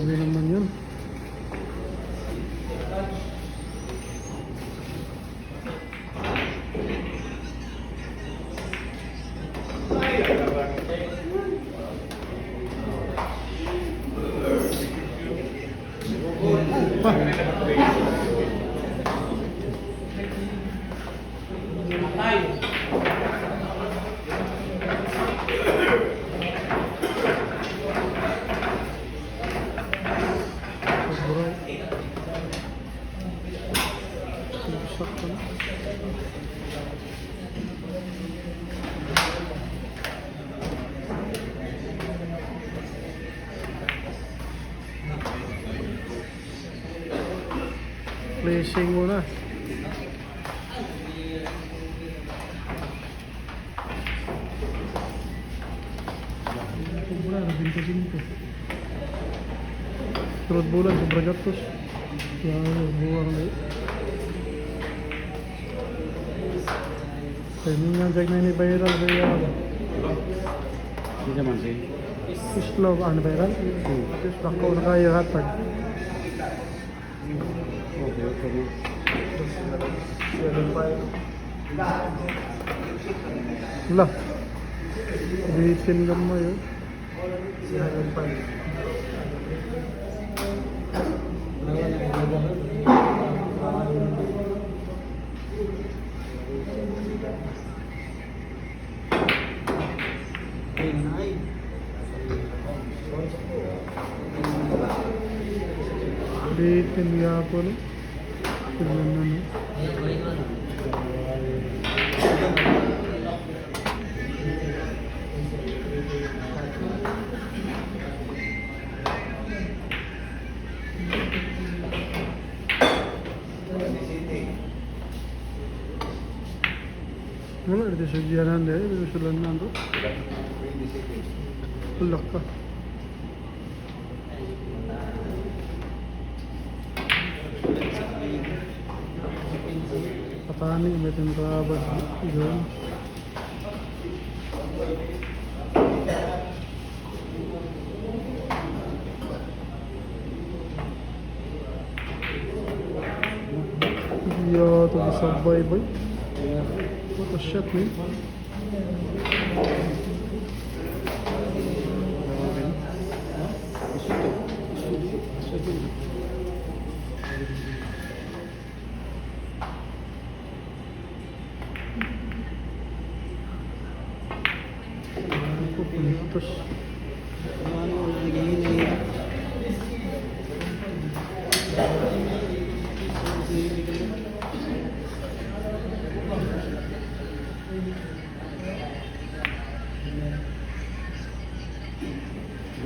Grabe naman yun. Placing muna. Sobra, nabinto-binto. Turut bulan, sobra gatos. Yan, buwang na. Ini yang jag na ini viral kaya. Hindi naman sih. Slow ano viral? Just ako na kaya hatag. Okay, okay. Lah. Bitin gamay yun. Bitin yapon. Tingnan wala dito sa diyanan dahil bisulan nando. Ulak ka. Patani may temperabad doon. Iya, to sabay boy. What a shot, man. Pupuntos.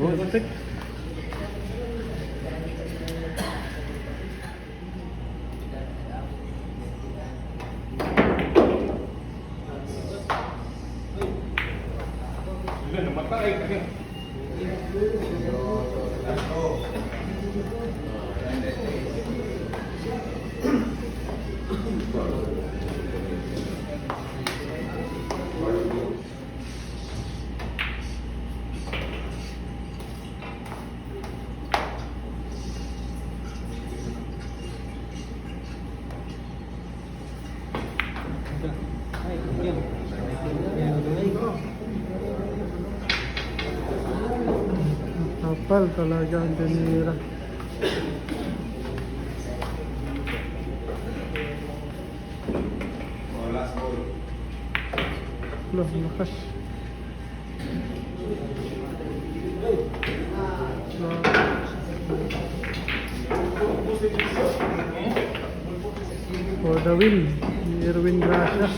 Gotik. Kapal talaga ang tinira. Loh, lakas. For the win, Erwin Gracias.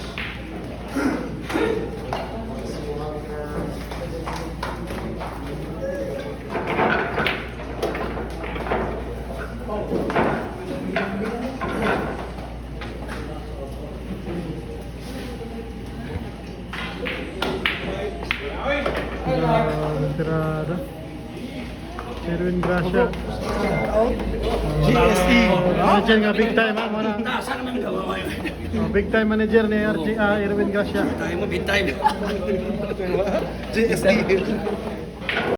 Entrada Erwin Gracias. GSE. Manager nga big time ha, mana. Big time manager ni Erwin Gracia. Tayo mo, big time. GSE.